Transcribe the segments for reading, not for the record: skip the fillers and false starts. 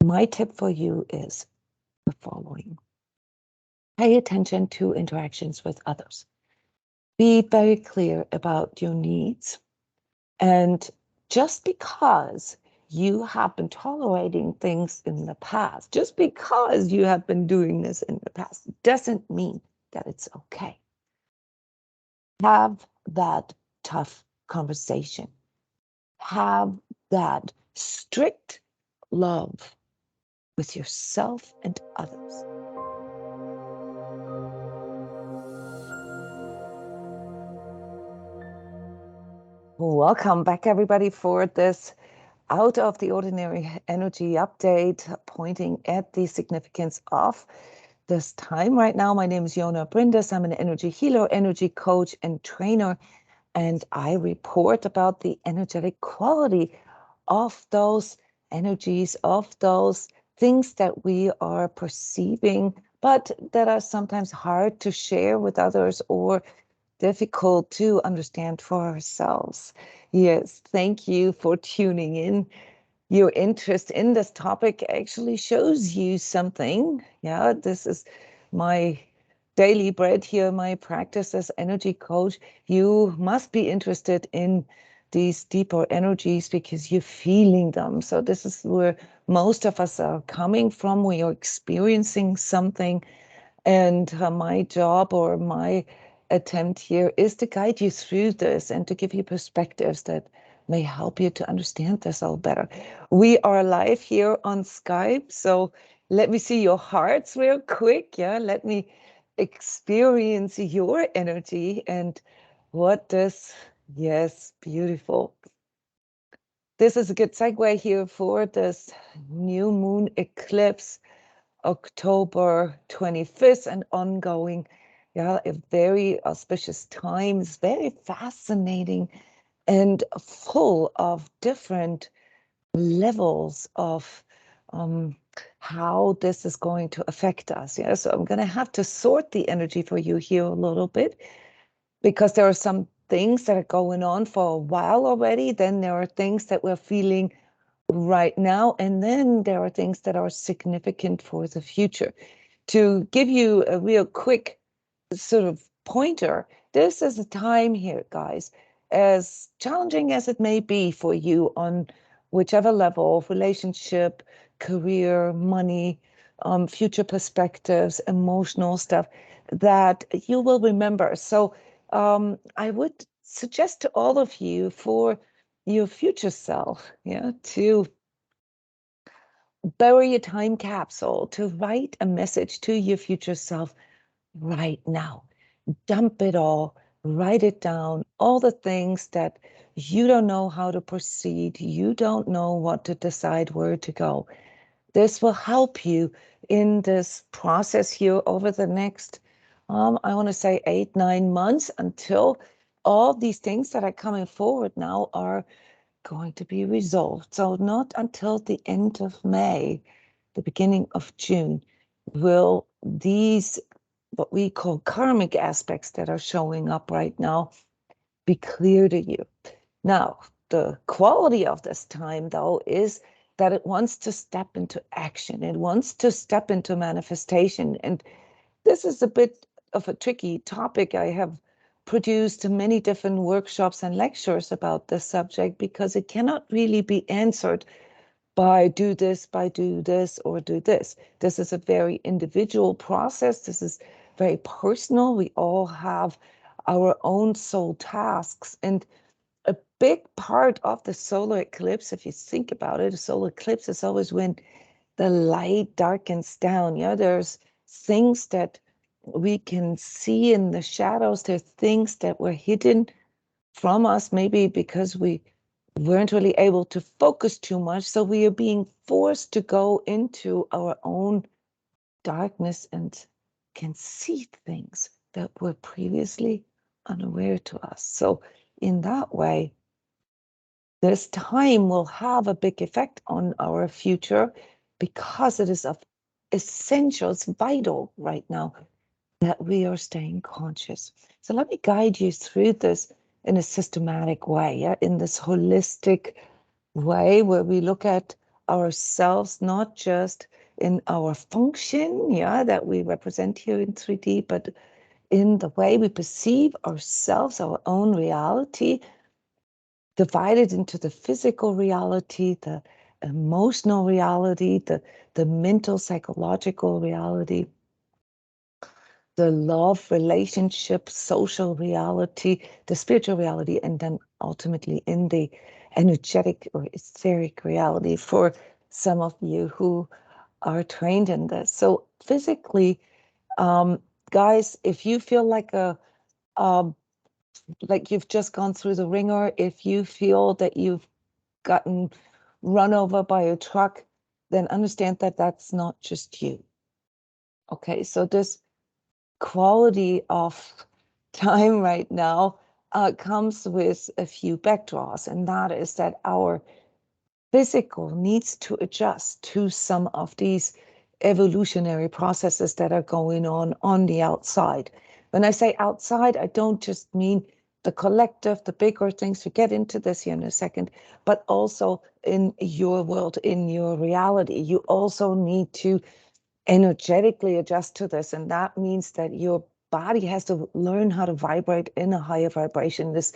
My tip for you is the following. Pay attention to interactions with others. Be very clear about your needs. And just because you have been tolerating things in the past, just because you have been doing this in the past, doesn't mean that it's okay. Have that tough conversation. Have that strict love with yourself and others. Welcome back, everybody, for this out of the ordinary energy update, pointing at the significance of this time right now. My name is Jona Bryndis. I'm an energy healer, energy coach, and trainer, and I report about the energetic quality of those energies, of those things that we are perceiving, but that are sometimes hard to share with others or difficult to understand for ourselves. Yes, thank you for tuning in. Your interest in this topic actually shows you something. Yeah, this is my daily bread here, my practice as energy coach. You must be interested in these deeper energies because you're feeling them. So this is where most of us are coming from. We are experiencing something. And my job or my attempt here is to guide you through this and to give you perspectives that may help you to understand this all better. We are live here on Skype, so let me see your hearts real quick. Yeah, let me experience your energy and what this, yes, beautiful. This is a good segue here for this new moon eclipse, October 25th and ongoing. Yeah, a very auspicious times, very fascinating and full of different levels of how this is going to affect us. Yeah, so I'm going to have to sort the energy for you here a little bit because there are some things that are going on for a while already. Then there are things that we're feeling right now, and then there are things that are significant for the future. To give you a real quick sort of pointer, this is a time here, guys, as challenging as it may be for you on whichever level of relationship, career, money, future perspectives, emotional stuff, that you will remember. So I would suggest to all of you for your future self, yeah, to bury a time capsule, to write a message to your future self right now. Dump it all, write it down, all the things that you don't know how to proceed, you don't know what to decide where to go. This will help you in this process here over the next, I want to say 8-9 months, until all these things that are coming forward now are going to be resolved. So not until the end of May, the beginning of June, will these, what we call karmic aspects that are showing up right now, be clear to you. Now, the quality of this time, though, is that it wants to step into action. It wants to step into manifestation. And this is a bit of a tricky topic. I have produced many different workshops and lectures about this subject because it cannot really be answered by do this, or do this. This is a very individual process. This is very personal. We all have our own soul tasks. And a big part of the solar eclipse, if you think about it, a solar eclipse is always when the light darkens down. Yeah, there's things that we can see in the shadows. There's things that were hidden from us, maybe because we weren't really able to focus too much. So we are being forced to go into our own darkness and can see things that were previously unaware to us. So in that way, this time will have a big effect on our future because it is of essential, it's vital right now that we are staying conscious. So let me guide you through this in a systematic way, yeah? In this holistic way where we look at ourselves, not just in our function, that we represent here in 3D, but in the way we perceive ourselves, our own reality, divided into the physical reality, the emotional reality, the mental, psychological reality, the love, relationship, social reality, the spiritual reality, and then ultimately in the energetic or etheric reality for some of you who are trained in this. So physically, guys, if you feel like like you've just gone through the ringer, if you feel that you've gotten run over by a truck, then understand that that's not just you. Okay, so this quality of time right now comes with a few backdraws, and that is that our physical needs to adjust to some of these evolutionary processes that are going on the outside. When I say outside, I don't just mean the collective, the bigger things. We get into this here in a second, but also in your world, in your reality. You also need to energetically adjust to this, and that means that your body has to learn how to vibrate in a higher vibration. This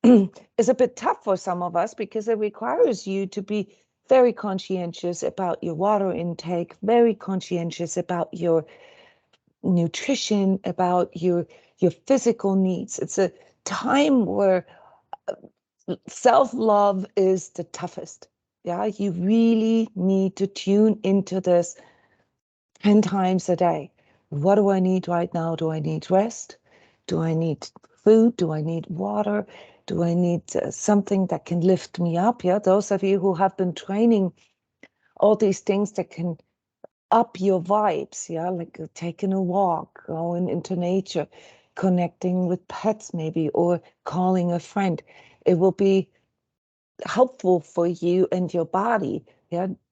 is a bit tough for some of us because it requires you to be very conscientious about your water intake, very conscientious about your nutrition, about your physical needs. It's a time where self-love is the toughest. You really need to tune into this 10 times a day. What do I need right now? Do I need rest? Do I need food? Do I need water? Do I need something that can lift me up? Those of you who have been training all these things that can up your vibes, like taking a walk, going into nature, connecting with pets maybe, or calling a friend. It will be helpful for you and your body,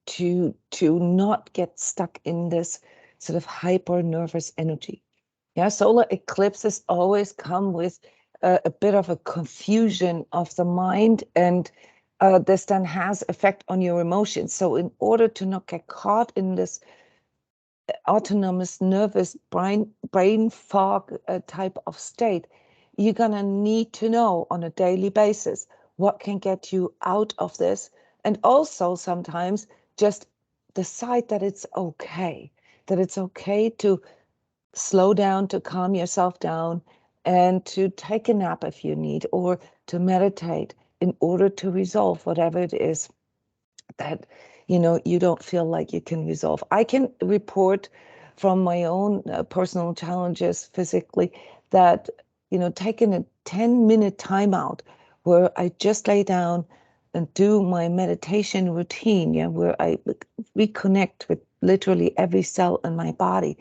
to not get stuck in this sort of hyper nervous energy. Solar eclipses always come with a bit of a confusion of the mind, and this then has effect on your emotions. So in order to not get caught in this autonomous nervous brain fog type of state, you're gonna need to know on a daily basis what can get you out of this, and also sometimes just decide that it's okay to slow down, to calm yourself down, and to take a nap if you need, or to meditate in order to resolve whatever it is that you don't feel like you can resolve. I can report from my own personal challenges physically that taking a 10-minute timeout where I just lay down and do my meditation routine, where I reconnect with literally every cell in my body,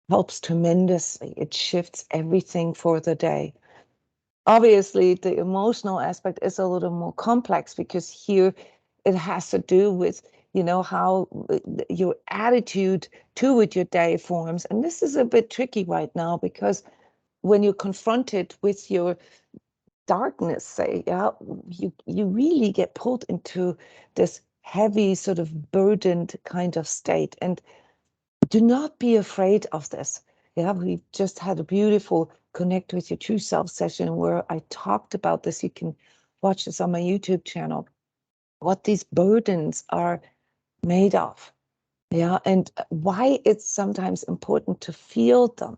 helps tremendously. It shifts everything for the day. Obviously, the emotional aspect is a little more complex because here it has to do with, how your attitude toward your day forms. And this is a bit tricky right now because when you're confronted with your darkness, say, you really get pulled into this heavy, sort of burdened kind of state. And do not be afraid of this. We just had a beautiful Connect with Your True Self session where I talked about this. You can watch this on my YouTube channel, what these burdens are made of. And why it's sometimes important to feel them,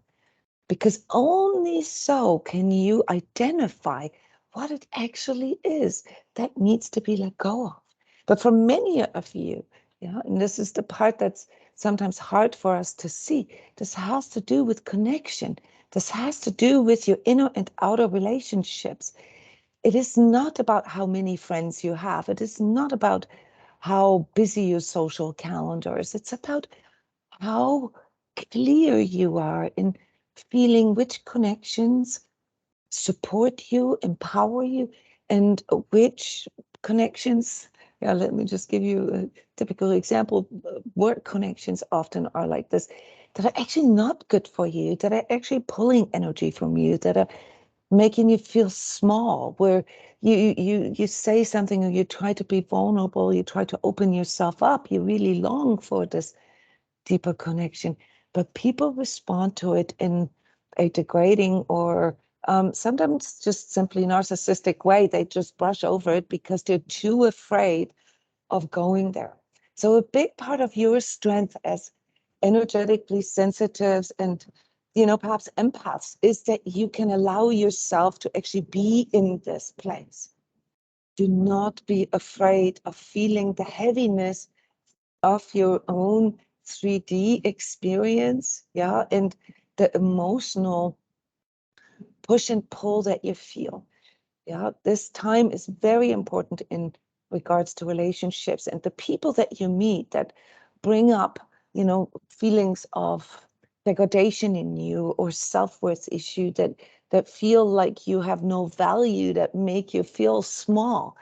because only so can you identify what it actually is that needs to be let go of. But for many of you, and this is the part that's sometimes hard for us to see, this has to do with connection. This has to do with your inner and outer relationships. It is not about how many friends you have. It is not about how busy your social calendar is. It's about how clear you are in feeling which connections support you, empower you, and which connections, let me just give you a typical example. Work connections often are like this, that are actually not good for you, that are actually pulling energy from you, that are making you feel small, where you say something, or you try to be vulnerable, you try to open yourself up, you really long for this deeper connection, but people respond to it in a degrading or sometimes just simply narcissistic way. They just brush over it because they're too afraid of going there. So a big part of your strength as energetically sensitives and, perhaps empaths, is that you can allow yourself to actually be in this place. Do not be afraid of feeling the heaviness of your own 3D experience, yeah, and the emotional push and pull that you feel. Yeah, this time is very important in regards to relationships, and the people that you meet that bring up, feelings of degradation in you or self-worth issue, that feel like you have no value, that make you feel small.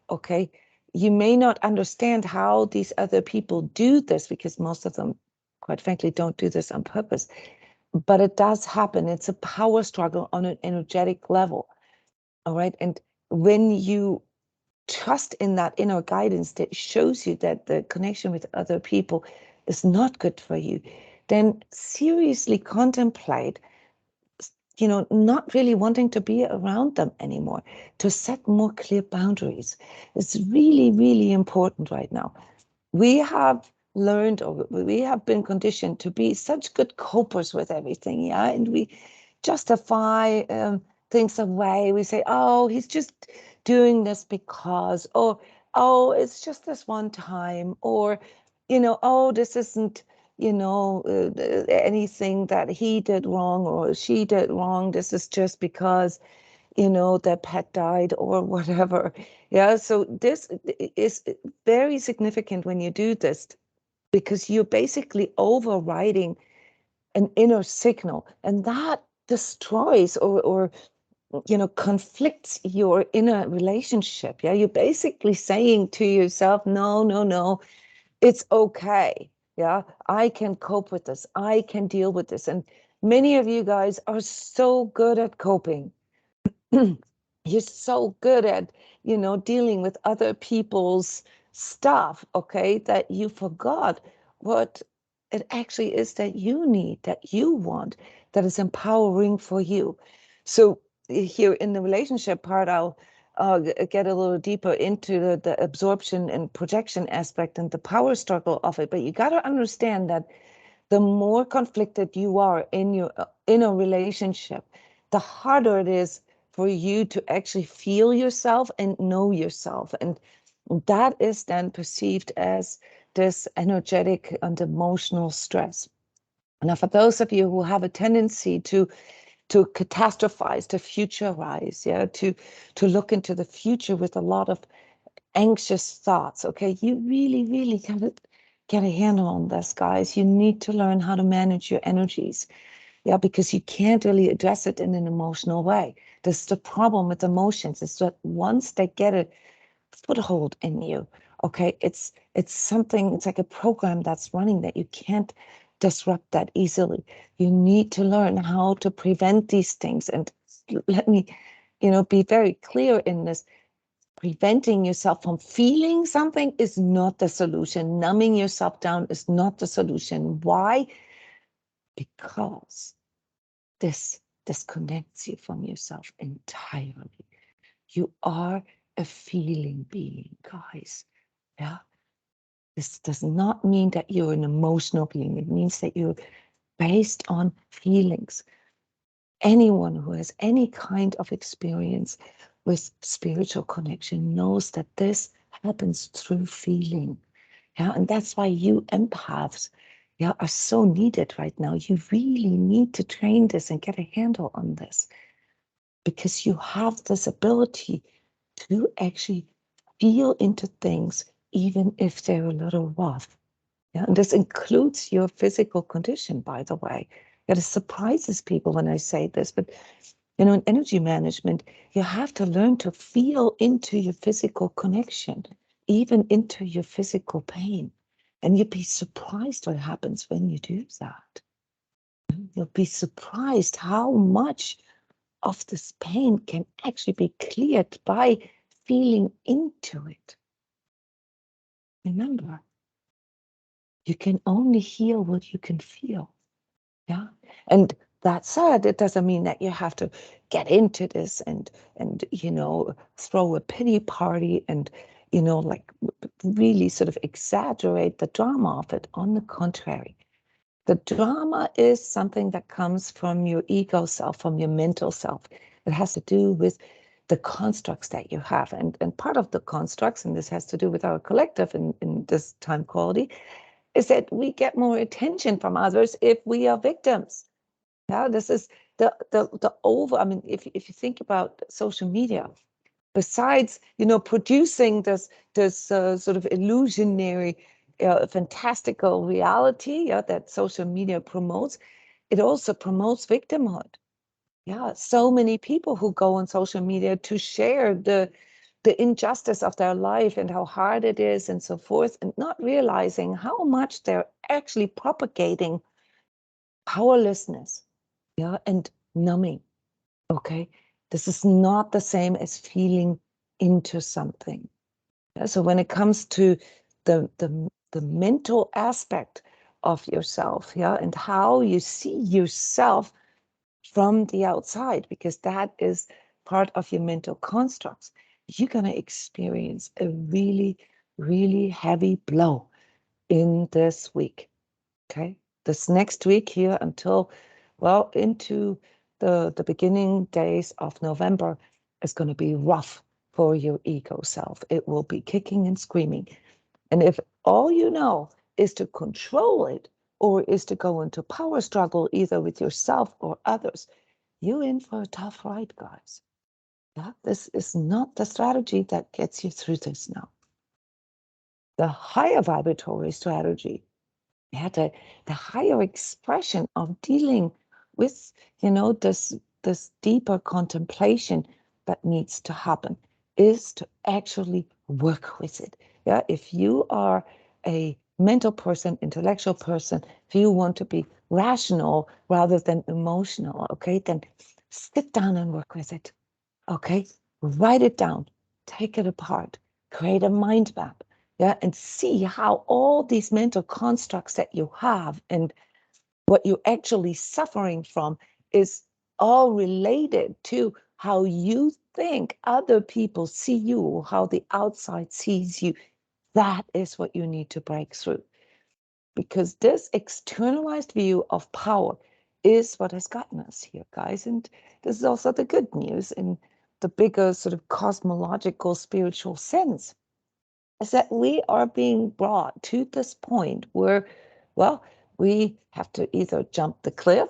Okay, you may not understand how these other people do this, because most of them, quite frankly, don't do this on purpose, but it does happen. It's a power struggle on an energetic level. All right. And when you trust in that inner guidance that shows you that the connection with other people is not good for you, then seriously contemplate, not really wanting to be around them anymore, to set more clear boundaries. It's really, really important right now. We have learned, or we have been conditioned to be such good copers with everything, yeah, and we justify things away. We say, oh, he's just doing this because, or oh, it's just this one time, or oh, this isn't anything that he did wrong or she did wrong. This is just because their pet died or whatever. Yeah, so this is very significant when you do this, because you're basically overriding an inner signal, and that destroys or conflicts your inner relationship. Yeah, you're basically saying to yourself, no, no, no, it's okay. Yeah, I can cope with this. I can deal with this. And many of you guys are so good at coping. You're so good at, dealing with other people's stuff, okay, that you forgot what it actually is that you need, that you want, that is empowering for you. So here in the relationship part, I'll get a little deeper into the absorption and projection aspect and the power struggle of it. But you got to understand that the more conflicted you are in a relationship, the harder it is for you to actually feel yourself and know yourself. And that is then perceived as this energetic and emotional stress. Now, for those of you who have a tendency to catastrophize, to futurize, yeah, to look into the future with a lot of anxious thoughts, okay, you really, really gotta get a handle on this, guys. You need to learn how to manage your energies. Yeah, because you can't really address it in an emotional way. This is the problem with emotions, is that once they get a foothold in you, okay, it's something, it's like a program that's running that you can't disrupt that easily. You need to learn how to prevent these things. And let me, be very clear in this. Preventing yourself from feeling something is not the solution. Numbing yourself down is not the solution. Why? Because this disconnects you from yourself entirely. You are a feeling being, guys. Yeah. This does not mean that you're an emotional being. It means that you're based on feelings. Anyone who has any kind of experience with spiritual connection knows that this happens through feeling. Yeah, and that's why you empaths, yeah, are so needed right now. You really need to train this and get a handle on this, because you have this ability to actually feel into things, even if they're a little rough. Yeah, and this includes your physical condition, by the way. It surprises people when I say this, but in energy management, you have to learn to feel into your physical connection, even into your physical pain. And you'd be surprised what happens when you do that. You'll be surprised how much of this pain can actually be cleared by feeling into it. Remember, you can only heal what you can feel. Yeah. And that said, it doesn't mean that you have to get into this and throw a pity party and like really sort of exaggerate the drama of it. On the contrary, the drama is something that comes from your ego self, from your mental self. It has to do with the constructs that you have. And part of the constructs, and this has to do with our collective in this time quality, is that we get more attention from others if we are victims. Yeah, this is the over. I mean, if you think about social media, besides producing this sort of illusionary, fantastical reality, that social media promotes, it also promotes victimhood. Yeah, so many people who go on social media to share the injustice of their life and how hard it is and so forth, and not realizing how much they're actually propagating powerlessness, yeah, and numbing. Okay, this is not the same as feeling into something. Yeah? So when it comes to the mental aspect of yourself, yeah, and how you see yourself from the outside, because that is part of your mental constructs, you're going to experience a really, really heavy blow in this week. Okay, this next week here until, well, into the beginning days of November is going to be rough for your ego self. It will be kicking and screaming. And if all you know is to control it or is to go into power struggle either with yourself or others, you're in for a tough ride, guys. Yeah, this is not the strategy that gets you through this now. The higher vibratory strategy, yeah, the higher expression of dealing with, this deeper contemplation that needs to happen is to actually work with it. Yeah, if you are a mental person, intellectual person, if you want to be rational rather than emotional, okay, then sit down and work with it. Okay, write it down, take it apart, create a mind map, yeah, and see how all these mental constructs that you have and what you're actually suffering from is all related to how you think other people see you, how the outside sees you. That is what you need to break through, because this externalized view of power is what has gotten us here, guys. And this is also the good news in the bigger sort of cosmological spiritual sense, is that we are being brought to this point where, well, we have to either jump the cliff,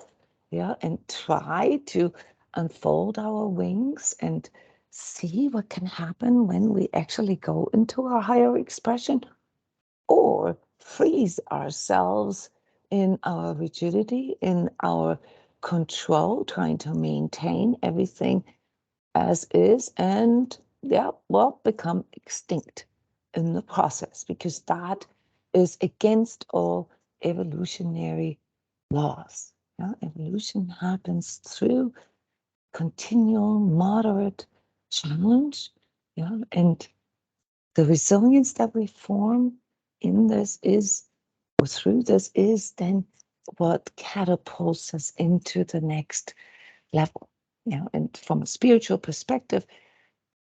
yeah, and try to unfold our wings and see what can happen when we actually go into our higher expression, or freeze ourselves in our rigidity, in our control, trying to maintain everything as is, and yeah, well, become extinct in the process, because that is against all evolutionary laws. Yeah? Evolution happens through continual, moderate challenge, yeah, and the resilience that we form in this is, or through this, is then what catapults us into the next level. Yeah, and from a spiritual perspective,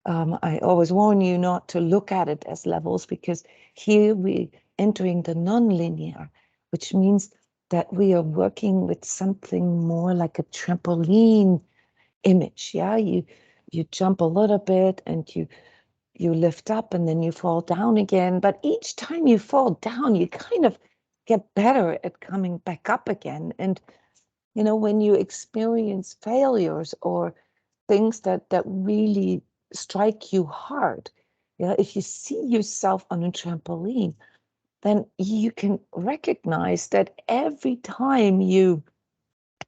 I always warn you not to look at it as levels, because here we entering the non-linear, which means that we are working with something more like a trampoline image. Yeah, you jump a little bit and you lift up and then you fall down again. But each time you fall down, you kind of get better at coming back up again. And, when you experience failures or things that really strike you hard, if you see yourself on a trampoline, then you can recognize that every time you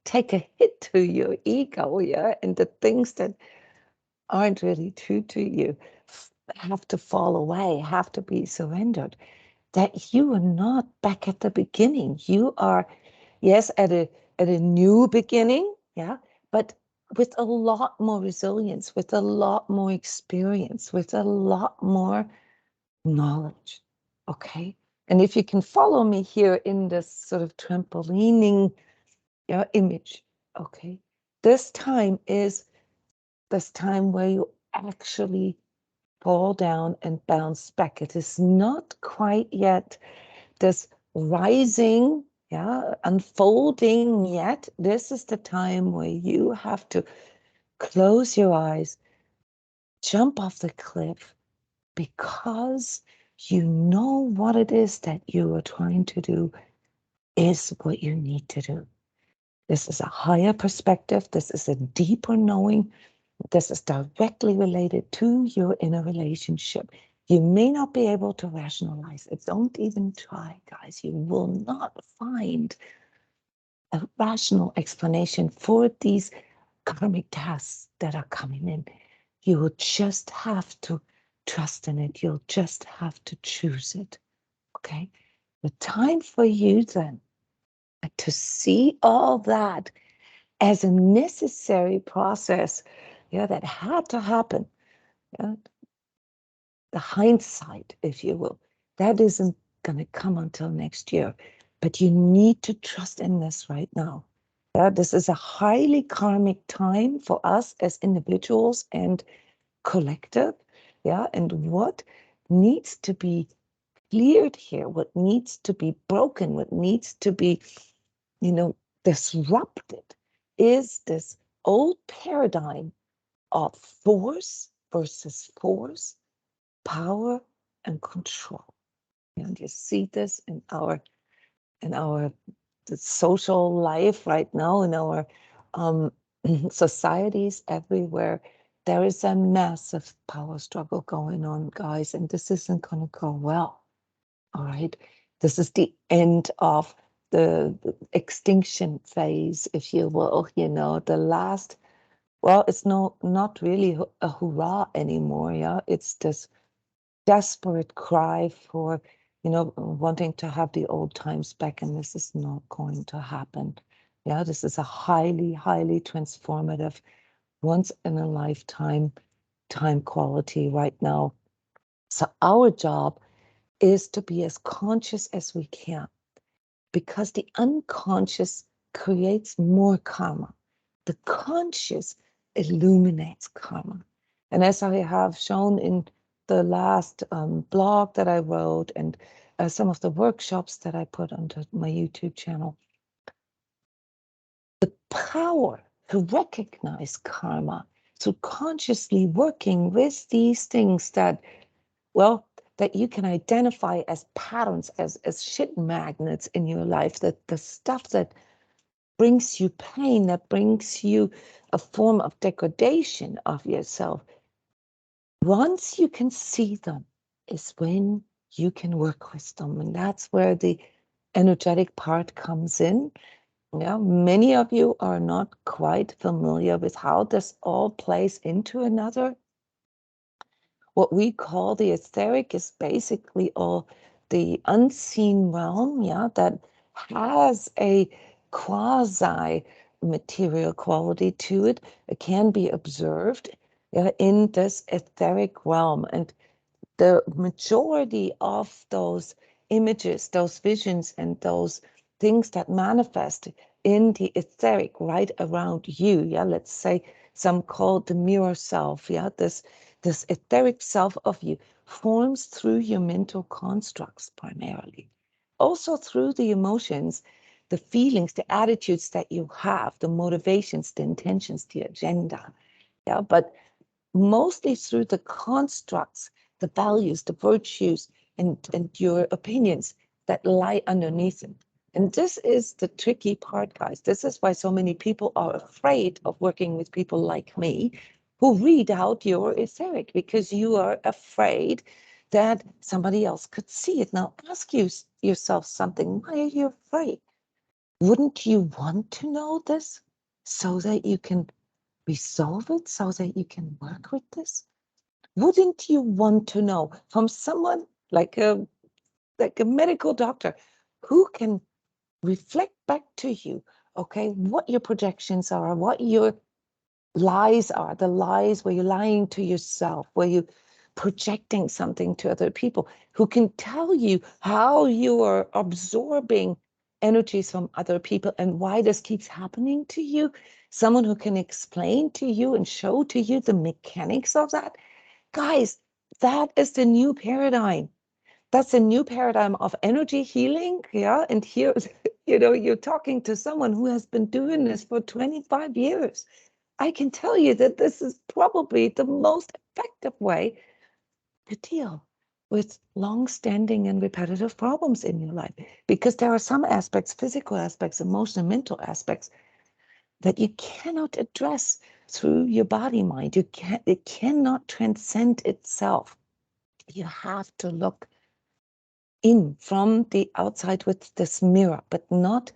take a hit to your ego, yeah, and the things that aren't really true to you have to fall away, have to be surrendered, that you are not back at the beginning. You are, yes, at a new beginning, yeah, but with a lot more resilience, with a lot more experience, with a lot more knowledge. Okay. And if you can follow me here in this sort of trampolining image, okay, this time is this time where you actually fall down and bounce back. It is not quite yet this rising, unfolding yet. This is the time where you have to close your eyes, jump off the cliff, because you know what it is that you are trying to do is what you need to do. This is a higher perspective. This is a deeper knowing. This is directly related to your inner relationship. You may not be able to rationalize it. Don't even try, guys. You will not find a rational explanation for these karmic tasks that are coming in. You will just have to trust in it. You'll just have to choose it. Okay? The time for you then to see all that as a necessary process, that had to happen. The hindsight, if you will, that isn't going to come until next year. But you need to trust in this right now. This is a highly karmic time for us as individuals and collective. And what needs to be cleared here, what needs to be broken, what needs to be, disrupted is this old paradigm of force versus force, power and control. And you see this in our the social life right now, in our societies everywhere. There is a massive power struggle going on, guys, and this isn't going to go well. All right. This is the end of the extinction phase, if you will, the last, well, it's not really a hurrah anymore. It's this desperate cry for, wanting to have the old times back, and this is not going to happen. This is a highly, highly transformative, once in a lifetime time quality right now. So our job is to be as conscious as we can, because the unconscious creates more karma. The conscious illuminates karma. And as I have shown in the last blog that I wrote, and some of the workshops that I put onto my YouTube channel, the power to recognize karma, to consciously working with these things that, that you can identify as patterns, as shit magnets in your life, that the stuff that brings you pain, that brings you a form of degradation of yourself. Once you can see them is when you can work with them. And that's where the energetic part comes in. Many of you are not quite familiar with how this all plays into another. What we call the etheric is basically all the unseen realm, that has a quasi material quality to it. It can be observed in this etheric realm. And the majority of those images, those visions, and those things that manifest in the etheric right around you, let's say some call the mirror self, this etheric self of you forms through your mental constructs primarily, also through the emotions, the feelings, the attitudes that you have, the motivations, the intentions, the agenda, but mostly through the constructs, the values, the virtues, and your opinions that lie underneath it. And this is the tricky part, guys. This is why so many people are afraid of working with people like me who read out your etheric, because you are afraid that somebody else could see it. Now ask yourself something. Why are you afraid? Wouldn't you want to know this so that you can resolve it, so that you can work with this? Wouldn't you want to know from someone like a medical doctor who can reflect back to you, okay, what your projections are, what your lies are, the lies where you're lying to yourself, where you're projecting something to other people, who can tell you how you are absorbing energies from other people and why this keeps happening to you. Someone who can explain to you and show to you the mechanics of that. Guys, that is the new paradigm. That's a new paradigm of energy healing. Yeah. And here, you're talking to someone who has been doing this for 25 years. I can tell you that this is probably the most effective way to deal with long-standing and repetitive problems in your life, because there are some aspects, physical aspects, emotional, mental aspects, that you cannot address through your body mind. It cannot transcend itself. You have to look in from the outside with this mirror, but not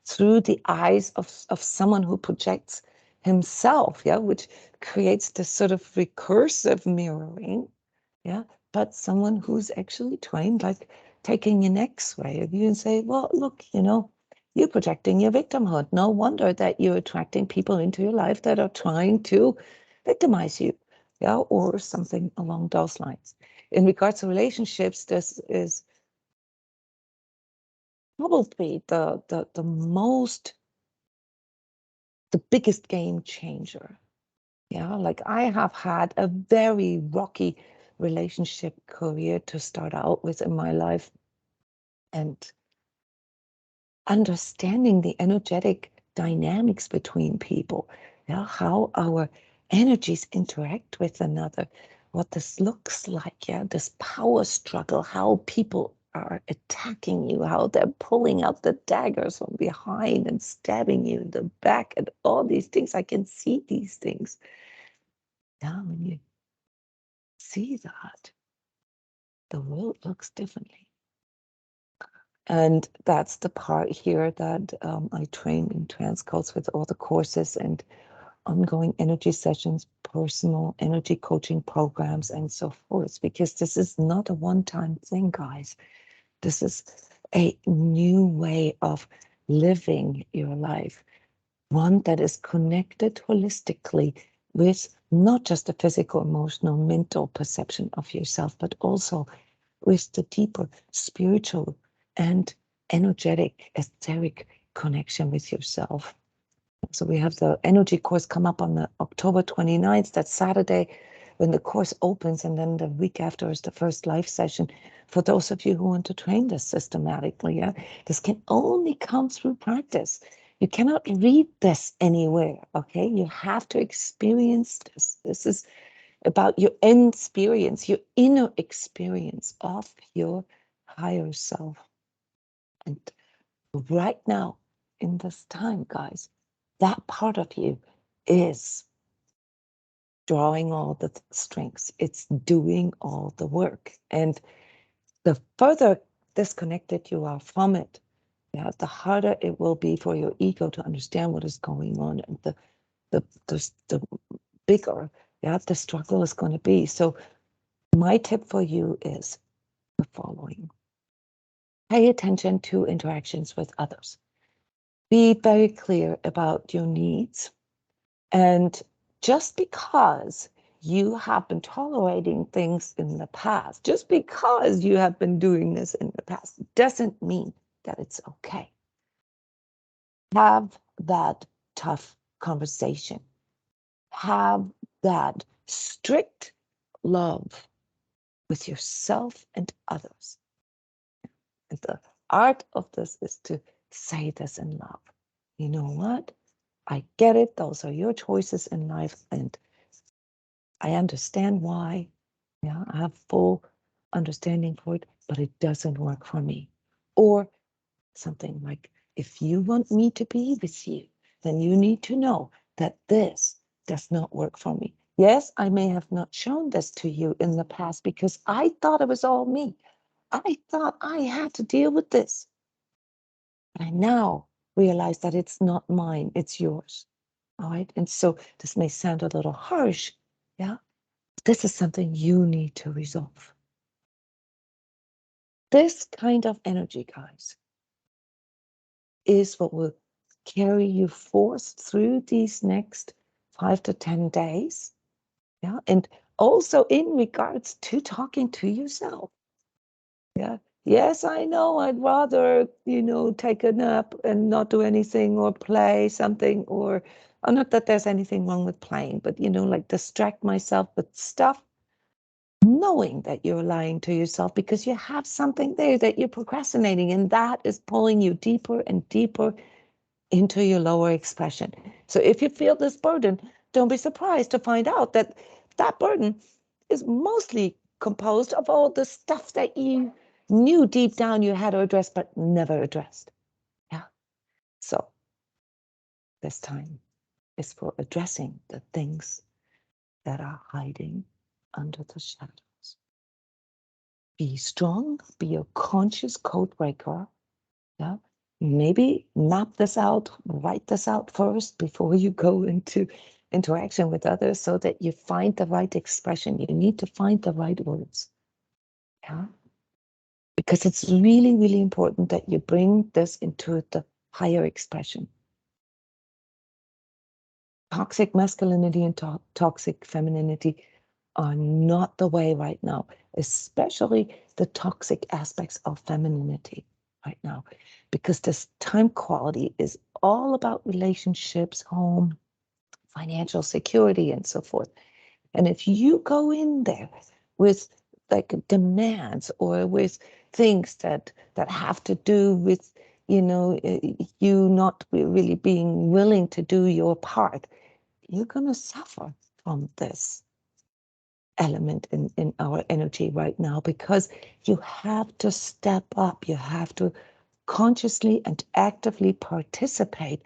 through the eyes of someone who projects himself, yeah, which creates this sort of recursive mirroring, yeah, but someone who's actually trained, like taking an X-ray of you and say, well, look, you're projecting your victimhood. No wonder that you're attracting people into your life that are trying to victimize you, yeah, or something along those lines. In regards to relationships, this is probably the biggest game changer. Yeah, like I have had a very rocky relationship career to start out with in my life, and understanding the energetic dynamics between people, yeah, how our energies interact with another, what this looks like, yeah, this power struggle, how people are attacking you, how they're pulling out the daggers from behind and stabbing you in the back, and all these things. I can see these things. Yeah, when you see that, the world looks differently. And that's the part here that I train in transCODES with all the courses and ongoing energy sessions, personal energy coaching programs, and so forth, because this is not a one-time thing, guys. This is a new way of living your life, one that is connected holistically with not just the physical, emotional, mental perception of yourself, but also with the deeper spiritual and energetic, etheric connection with yourself. So we have the energy course come up on the October 29th, that's Saturday, when the course opens, and then the week after is the first live session. For those of you who want to train this systematically, yeah, this can only come through practice. You cannot read this anywhere, okay? You have to experience this. This is about your experience, your inner experience of your higher self. And right now, in this time, guys, that part of you is drawing all the strengths. It's doing all the work. And the further disconnected you are from it, yeah, the harder it will be for your ego to understand what is going on, and the bigger, yeah, the struggle is going to be. So my tip for you is the following. Pay attention to interactions with others. Be very clear about your needs. And just because you have been tolerating things in the past, just because you have been doing this in the past, doesn't mean that it's okay. Have that tough conversation. Have that strict love with yourself and others. And the art of this is to say this in love. You know what? I get it. Those are your choices in life, and I understand why. Yeah, I have full understanding for it, but it doesn't work for me. Or something like, if you want me to be with you, then you need to know that this does not work for me. Yes, I may have not shown this to you in the past because I thought it was all me. I thought I had to deal with this. But I now realize that it's not mine, it's yours. All right. And so this may sound a little harsh. Yeah. This is something you need to resolve. This kind of energy, guys, is what will carry you forth through these next 5 to 10 days. Yeah. And also in regards to talking to yourself. Yeah. Yes, I know I'd rather, take a nap and not do anything or play something or not that there's anything wrong with playing, but, like distract myself with stuff, knowing that you're lying to yourself because you have something there that you're procrastinating, and that is pulling you deeper and deeper into your lower expression. So if you feel this burden, don't be surprised to find out that that burden is mostly composed of all the stuff that you knew deep down you had to address but never addressed. Yeah. So this time is for addressing the things that are hiding under the shadows. Be strong, be a conscious code breaker. Yeah. Maybe map this out, write this out first before you go into interaction with others so that you find the right expression. You need to find the right words. Yeah. Because it's really, really important that you bring this into the higher expression. Toxic masculinity and toxic femininity are not the way right now, especially the toxic aspects of femininity right now, because this time quality is all about relationships, home, financial security, and so forth. And if you go in there with like demands or with things that have to do with, you not really being willing to do your part, you're going to suffer from this element in our energy right now, because you have to step up. You have to consciously and actively participate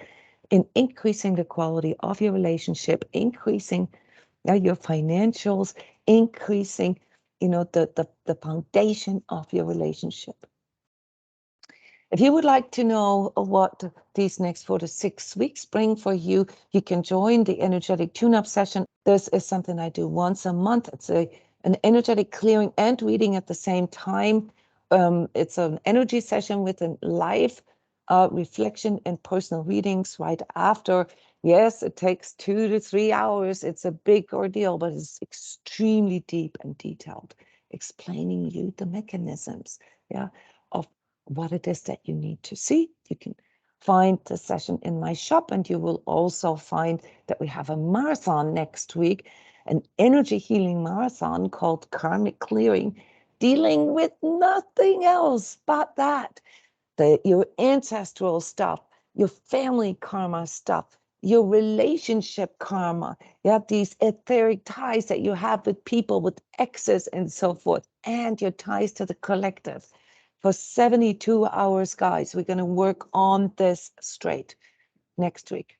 in increasing the quality of your relationship, increasing your financials, increasing, the foundation of your relationship. If you would like to know what these next 4 to 6 weeks bring for you, you can join the energetic tune-up session. This is something I do once a month. It's an energetic clearing and reading at the same time. It's an energy session with a live reflection and personal readings right after. Yes, it takes 2 to 3 hours. It's a big ordeal, but it's extremely deep and detailed, explaining you the mechanisms, of what it is that you need to see. You can find the session in my shop, and you will also find that we have a marathon next week, an energy healing marathon called Karmic Clearing, dealing with nothing else but that. Your ancestral stuff, your family karma stuff, your relationship karma, these etheric ties that you have with people, with exes and so forth, and your ties to the collective. For 72 hours, guys, we're going to work on this straight next week.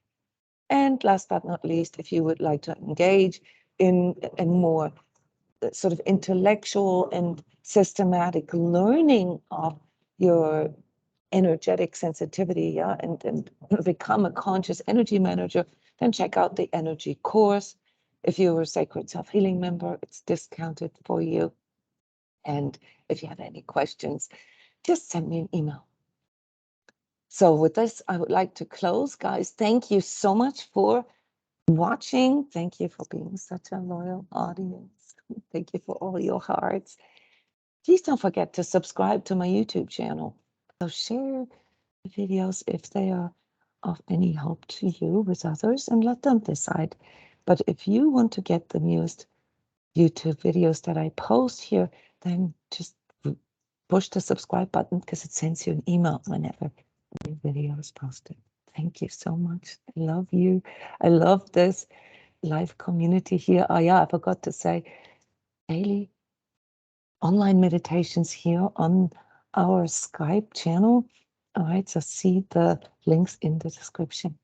And last but not least, if you would like to engage in a more sort of intellectual and systematic learning of your energetic sensitivity, and become a conscious energy manager, then check out the eryCourse. If you're a Sacred Self-Healing member, it's discounted for you. And if you have any questions, just send me an email. So with this, I would like to close, guys. Thank you so much for watching. Thank you for being such a loyal audience. Thank you for all your hearts. Please don't forget to subscribe to my YouTube channel. So share the videos if they are of any help to you with others, and let them decide. But if you want to get the newest YouTube videos that I post here, then just push the subscribe button, because it sends you an email whenever new video is posted. Thank you so much. I love you. I love this live community here. Oh yeah, I forgot to say, daily online meditations here on our Skype channel. All right, so see the links in the description.